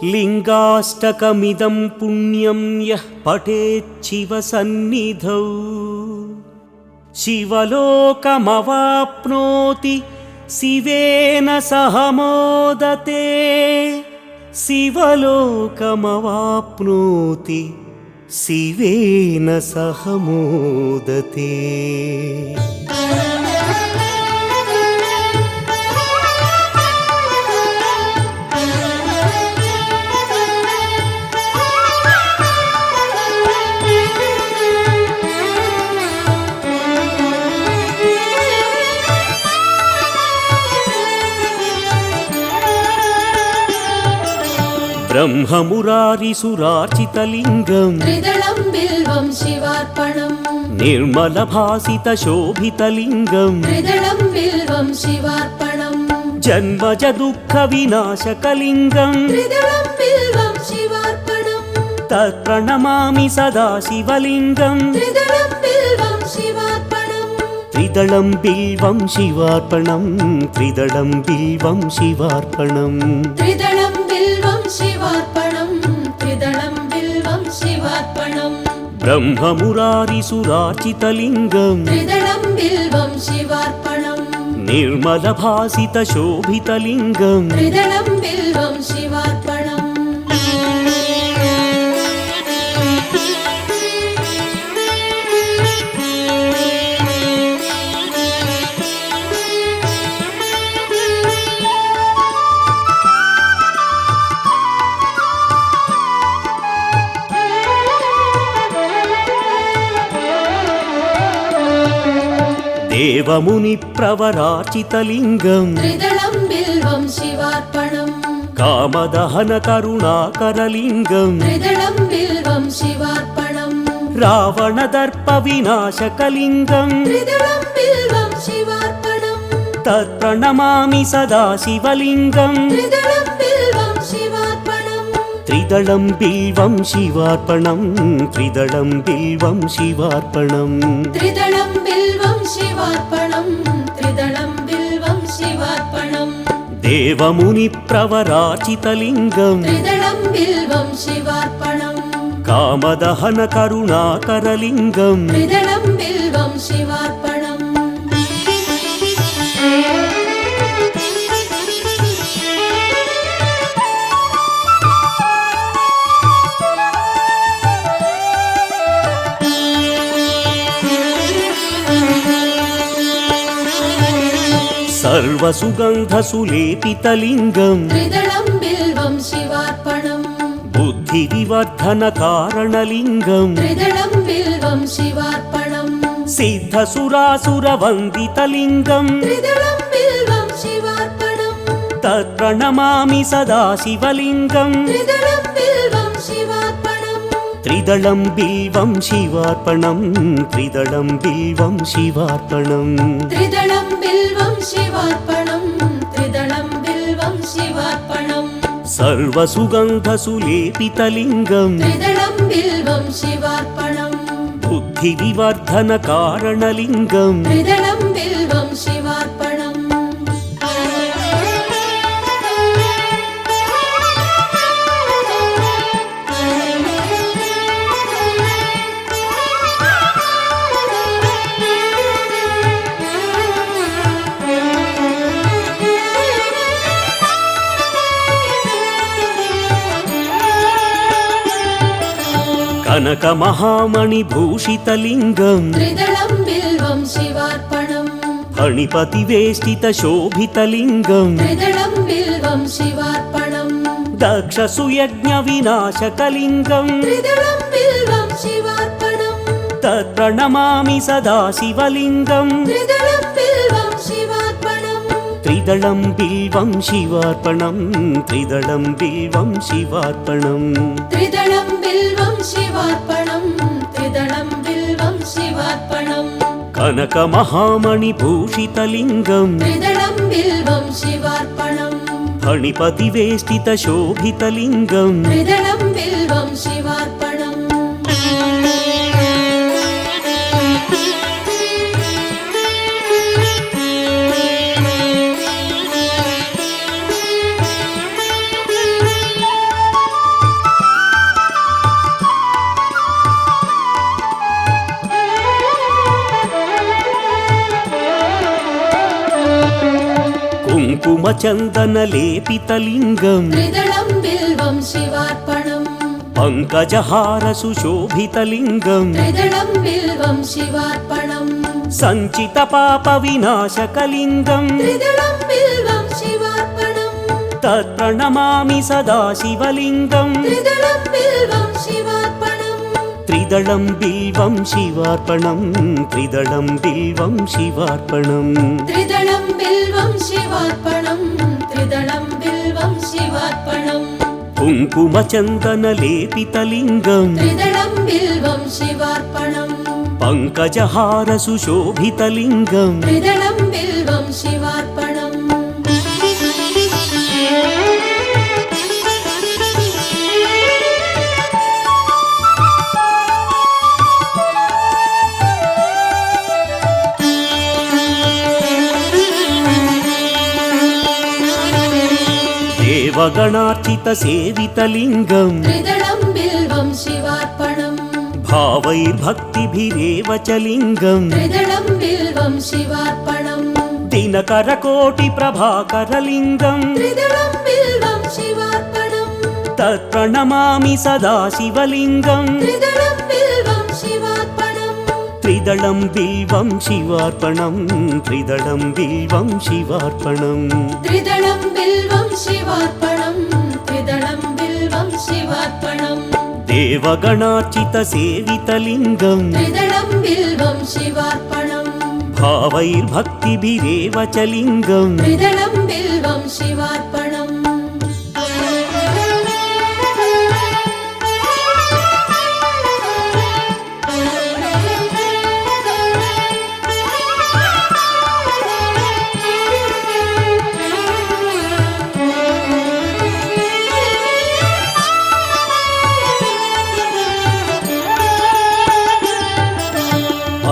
लिङ्गाष्टकमिदं पुण्यं यः पठेच्छिवसन्निधौ शिवलोकमवाप्नोति शिवेन सह मोदते। शिवलोकमवाप्नोति शिवेन सह मोदते। ब्रह्ममुरारिसुरार्चितलिङ्गं त्रिदलं बिल्वं शिवार्पणम् निर्मलभासितशोभितलिङ्गं त्रिदलं बिल्वं शिवार्पणम् जन्मज दुःखविनाशकलिङ्गं त्रिदलं बिल्वं शिवार्पणम् तत्प्रणमामि सदा शिवलिङ्गं त्रिदलं बिल्वं शिवार्पणम् त्रिदलं बिल्वं शिवार्पणं त्रिदलं बिल्वं शिवार्पणम् त्रिदलं बिल्वं शिवार्पणम् त्रिदलं बिल्वं शिवार्पणम् ब्रह्ममुरारिसुरार्चितलिङ्गं त्रिदलं बिल्वं शिवार्पणम् निर्मलभासितशोभितलिङ्गं त्रिदलं बिल्वं शिवार्पणम् देवमुनिप्रवरार्चितलिङ्गं त्रिदलं बिल्वं शिवार्पणम् कामदहनकरुणाकरलिङ्गं त्रिदलं बिल्वं शिवार्पणम् रावणदर्पविनाशकलिङ्गं त्रिदलं बिल्वं शिवार्पणम् तत्प्रणमामि सदा शिवलिङ्गं त्रिदलं बिल्वं शिवार्पणम् त्रिदलं बिल्वं शिवार्पणं त्रिदलं बिल्वं शिवार्पणम् त्रिदलं बिल्वं शिवार्पणम् त्रिदलं बिल्वं शिवार्पणम् देवमुनिप्रवरार्चितलिङ्गं त्रिदलं बिल्वं शिवार्पणम् कामदहनकरुणाकरलिङ्गं त्रिदलं बिल्वं शिवार्पणम् सर्वसुगन्धसुलेपितलिङ्गं त्रिदलं बिल्वं शिवार्पणम् बुद्धिविवर्धनकारणलिङ्गं त्रिदलं बिल्वं शिवार्पणम् सिद्धसुरासुरवन्दितलिङ्गं त्रिदलं बिल्वं शिवार्पणम् तत्प्रणमामि सदा शिवलिङ्गं त्रिदलं बिल्वं शिवार्पणम् त्रिदलं बिल्वं शिवार्पणं त्रिदलं बिल्वं शिवार्पणम् त्रिदलं बिल्वं शिवार्पणम् त्रिदलं बिल्वं शिवार्पणम् सर्वसुगन्धसुलेपितलिङ्गं त्रिदलं बिल्वं शिवार्पणम् बुद्धिविवर्धनकारणलिङ्गं त्रिदलं बिल्वं शिवार्पणम् कनकमहामणिभूषितलिङ्गं त्रिदलं बिल्वं शिवार्पणम् फणिपतिवेष्टितशोभितलिङ्गं त्रिदलं बिल्वं शिवार्पणम् दक्षसुयज्ञविनाशकलिङ्गं त्रिदलं बिल्वं शिवार्पणम् तत्प्रणमामि सदा शिवलिङ्गं त्रिदलं बिल्वं शिवार्पणम् त्रिदलं बिल्वं शिवार्पणं त्रिदलं बिल्वं शिवार्पणम् त्रिदलं बिल्वं शिवार्पणम् त्रिदलं बिल्वं शिवार्पणम् कनकमहामणिभूषितलिङ्गं त्रिदलं बिल्वं शिवार्पणम् फणिपतिवेष्टितशोभितलिङ्गं त्रिदलं बिल्वं शिवार्पणम् कुङ्कुमचन्दनलेपितलिङ्गं त्रिदलं बिल्वं शिवार्पणम् पङ्कजहारसुशोभितलिङ्गं त्रिदलं बिल्वं शिवार्पणम् सञ्चितपापविनाशकलिङ्गं त्रिदलं बिल्वं शिवार्पणम् तत्प्रणमामि सदा शिवलिङ्गं त्रिदलं बिल्वं शिवार्पणम् त्रिदलं बिल्वं शिवार्पणं त्रिदलं बिल्वं शिवार्पणम् त्रिदलं बिल्वं शिवार्पणम् त्रिदलं बिल्वं शिवार्पणम् कुङ्कुमचन्दनलेपितलिङ्गं त्रिदलं बिल्वं शिवार्पणम् पङ्कजहारसुशोभितलिङ्गं त्रिदलं बिल्वं शिवार्पणम् देवगणार्चितसेवितलिङ्गं त्रिदलं बिल्वं शिवार्पणम् भावैर्भक्तिभिरेव च लिङ्गं त्रिदलं बिल्वं शिवार्पणम् दिनकरकोटिप्रभाकरलिङ्गं त्रिदलं बिल्वं शिवार्पणम् तत्प्रणमामि सदा शिवलिङ्गं त्रिदलं बिल्वं शिवार्पणम् त्रिदलं बिल्वं शिवार्पणं त्रिदलं बिल्वं शिवार्पणम् त्रिदलं बिल्वं शिवार्पणम् त्रिदलं बिल्वं शिवार्पणम् देवगणार्चितसेवितलिङ्गं त्रिदलं बिल्वं शिवार्पणम् भावैर्भक्तिभिरेव च लिङ्गं त्रिदलं बिल्वं शिवार्पणम्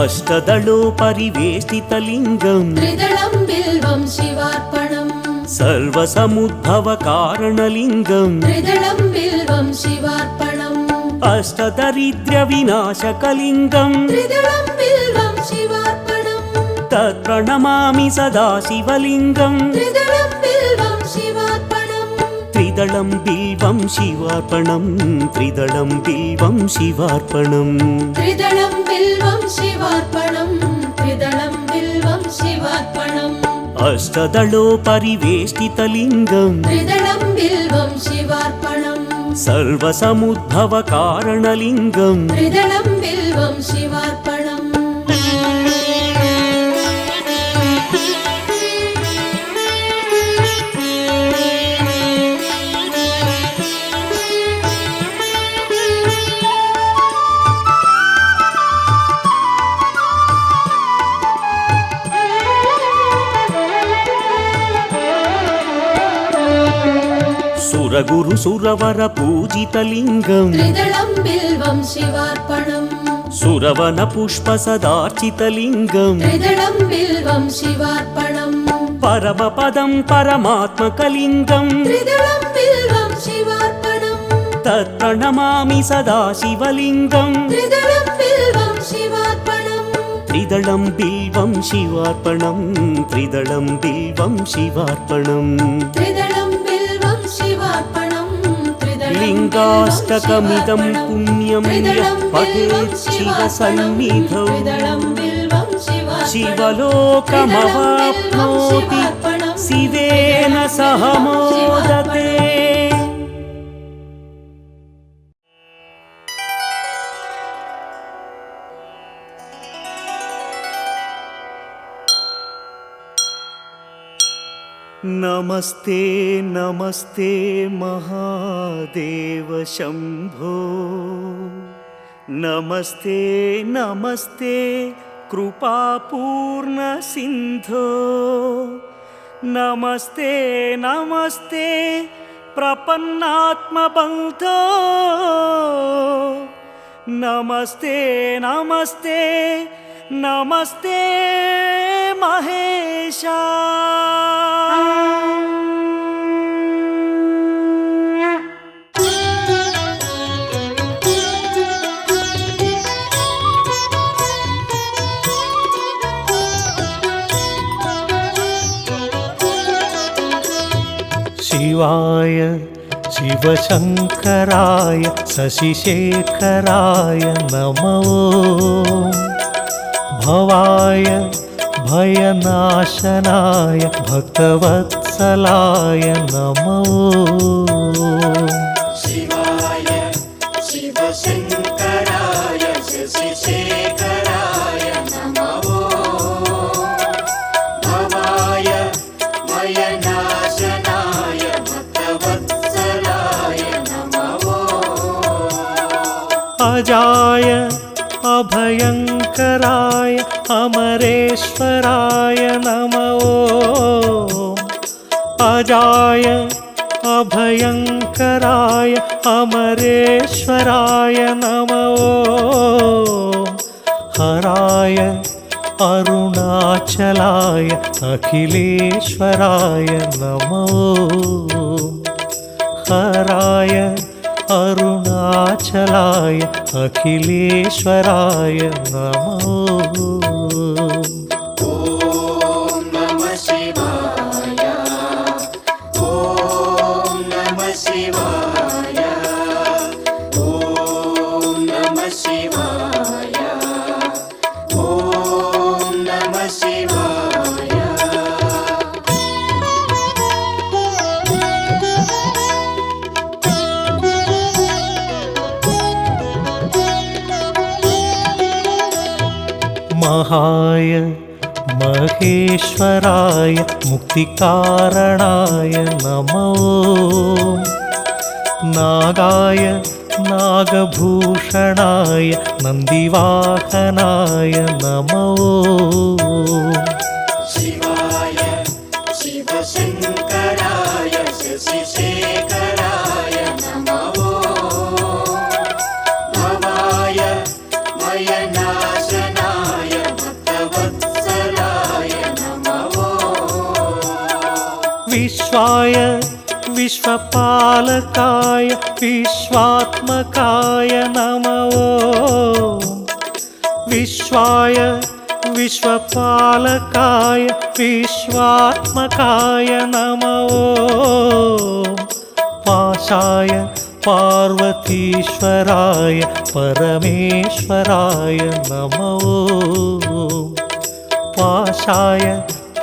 अष्टदलोपरिवेष्टितलिङ्गं त्रिदलं बिल्वं शिवार्पणम् सर्वसमुद्भवकारणलिङ्गं त्रिदलं बिल्वं शिवार्पणम् अष्टदरिद्र्यविनाशकलिङ्गं त्रिदलं बिल्वं शिवार्पणम् तत्प्रणमामि सदा शिवलिङ्गं त्रिदलं बिल्वं शिवार्पणम् त्रिदलं बिल्वं शिवार्पणं त्रिदलं बिल्वं शिवार्पणम् त्रिदलं बिल्वं शिवार्पणम् त्रिदलं बिल्वं शिवार्पणम् अष्टदलोपरिवेष्टितलिङ्गं त्रिदलं बिल्वं शिवार्पणम् सर्वसमुद्भवकारणलिङ्गं त्रिदलं बिल्वं शिवार्पणम् सुरगुरुसुरवरपूजितलिङ्गं त्रिदलं बिल्वं शिवार्पणम् सुरवनपुष्पसदार्चितलिङ्गं त्रिदलं बिल्वं शिवार्पणम् परमपदं परमात्मकलिङ्गं त्रिदलं बिल्वं शिवार्पणम् तत्प्रणमामि सदा शिवलिङ्गं त्रिदलं बिल्वं शिवार्पणम् त्रिदलं बिल्वं शिवार्पणं त्रिदलं बिल्वं शिवार्पणम् त्रिदलं बिल्वं शिवार्पणम् लिङ्गाष्टकमिदं पुण्यं यः पठेत् शिवसन्निधौ शिवलोकमवाप्नोति शिवेन सह मोदते। नमस्ते नमस्ते महादेव शम्भो नमस्ते नमस्ते कृपापूर्ण सिन्धो नमस्ते नमस्ते प्रपन्नात्मबन्धो नमस्ते नमस्ते नमस्ते महेशा। शिवाय शिवशङ्कराय शशिशेखराय नमो भवाय भयनाशनाय भक्तवत्सलाय नमो शिवाय शिवशङ्कराय शशिशेखराय नमो भवाय भयनाशनाय भक्तवत्सलाय नमो अजाय अभयङ्कराय अमरेश्वराय नमो अजाय अभयङ्कराय अमरेश्वराय नमो हराय अरुणाचलाय अखिलेश्वराय नमो हराय अरुणाचलाय अखिलेश्वराय नमो ॐ नमः शिवाय ॐ नमः शिवाय ॐ नमः शिवाय ॐ नमः शिवाय महाय महेश्वराय मुक्तिकारणाय नमो नागाय नागभूषणाय नन्दिवाहनाय नमो शिवाय शिवशङ्कराय शशिशेखराय नमो भवाय भयनाशनाय भक्तवत्सलाय नमो विश्वाय विश्वपालकाय विश्वात्मकाय नमो विश्वाय विश्वपालकाय विश्वात्मकाय नमो पाशाय पार्वतीश्वराय परमेश्वराय नमो पाशाय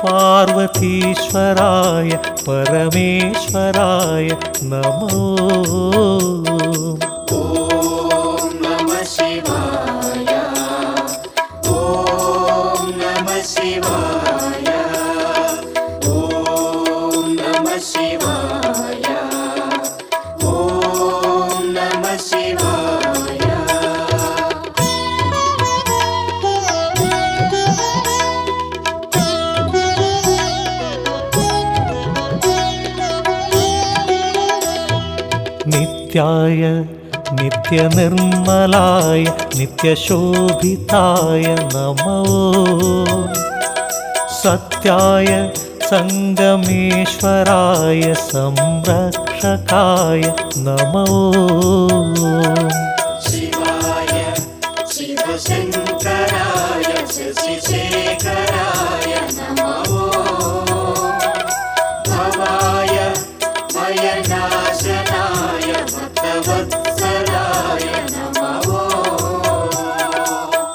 पार्वतीश्वराय परमेश्वराय नमो ॐ नमः शिवाय ॐ नमः शिवाय ॐ नमः शिवाय ॐ नमः शिवाय नित्याय नित्यनिर्मलाय नित्यशोभिताय नमो सत्याय संगमेश्वराय संरक्षकाय नमो शिवाय शिवशङ्कराय शशिशेखराय नमो भवाय भयनाशनाय भक्तवत्सलाय नमो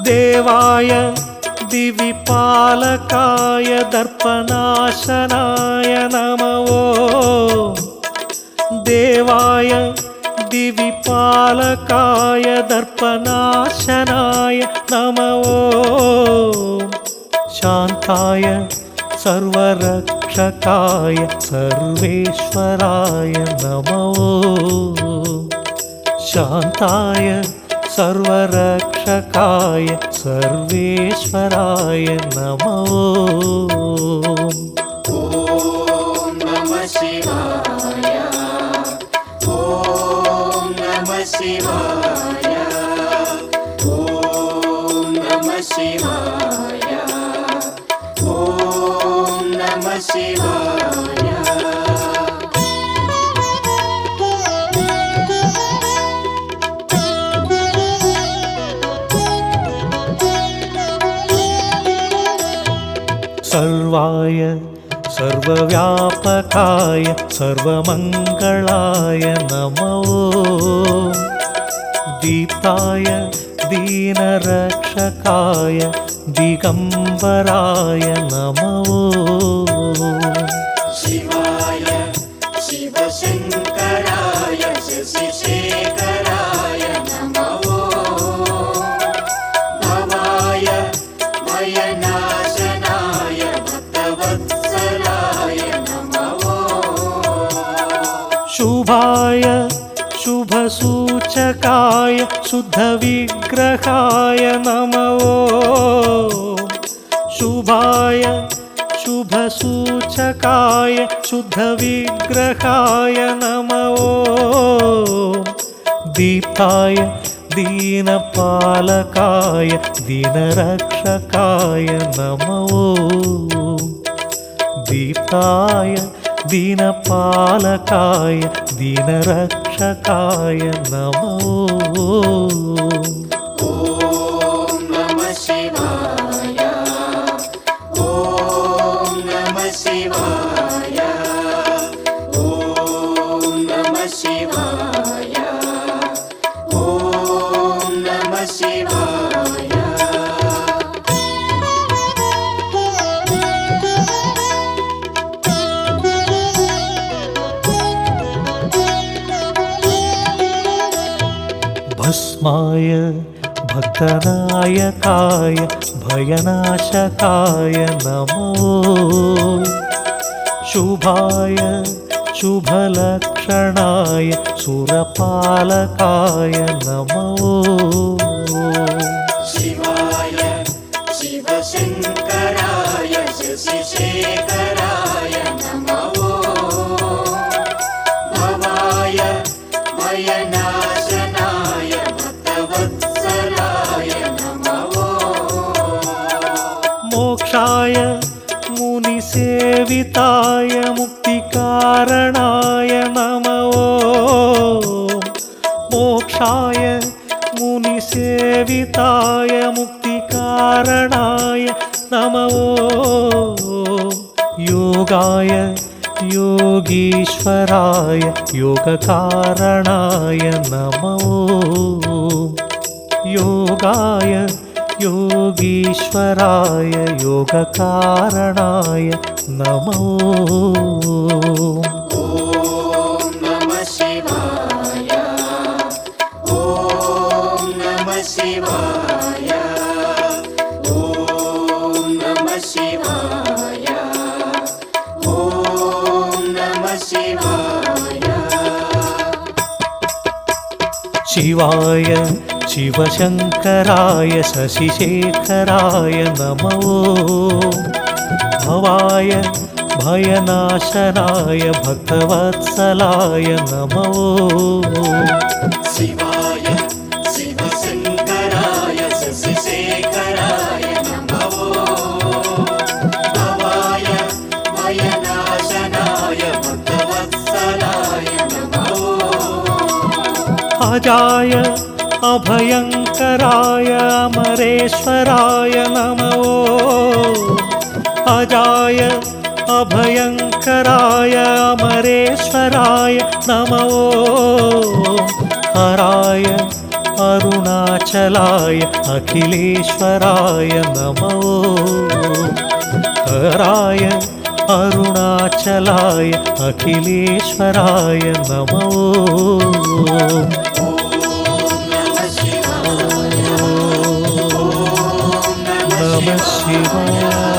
देवाय दिविपालकाय दर्पनाशनाय नमो देवाय दिविपालकाय दर्पनाशनाय नमो शान्ताय सर्वरक्षकाय सर्वेश्वराय नमो शान्ताय सर्वरक्षकाय सर्वेश्वराय नमो ॐ नमः शिवाय ॐ नमः शिवाय ॐ नमः शिवाय ॐ नमः शिवाय सर्वाय सर्वव्यापकाय सर्वमङ्गलाय नमो दीप्ताय दीनरक्षकाय दिगम्बराय नमो शिवाय शिवशङ्कराय शशिशेखराय नमो भवाय भयनाशनाय भक्तवत्सलाय नमो शुभाय शुभसूचकाय शुद्धविग्रहाय नमो शुभाय शुभसूचकाय शुद्धविग्रहाय नमो दीप्ताय दीनपालकाय दीनरक्षकाय नमो दीप्ताय दीनपालकाय दीनरक्षकाय नमो ॐ नमः शिवाय ॐ नमः शिवाय ॐ नमः शिवाय ॐ नमः शिवाय भस्माय भक्तनायकाय भयनाशकाय नमो शुभाय शुभलक्षणाय सुरपालकाय नमो शिवाय शिवशङ्कराय शशिशेखराय नमो भवाय भयनाशनाय भक्तवत्सलाय नमो मोक्षाय मुनिसेविताय मुक्तिकारणाय नमो मोक्षाय मुनिसेविताय मुक्तिकारणाय नमो योगाय योगीश्वराय योगकारणाय नमो योगाय योगीश्वराय योगकारणाय नमो ॐ नमः शिवाय ॐ नमः शिवाय ॐ नमः शिवाय ॐ नमः शिवाय शिवाय शिवशङ्कराय शशिशेखराय नमो भवाय भयनाशनाय भक्तवत्सलाय नमो शिवाय शिवशङ्कराय शशिशेखराय नमो भवाय भयनाशनाय भक्तवत्सलाय नमो अजाय अभयङ्कराय अमरेश्वराय नमो अजाय अभयङ्कराय अमरेश्वराय नमो हराय अरुणाचलाय अखिलेश्वराय नमो हराय अरुणाचलाय अखिलेश्वराय नमो नमः शिवाय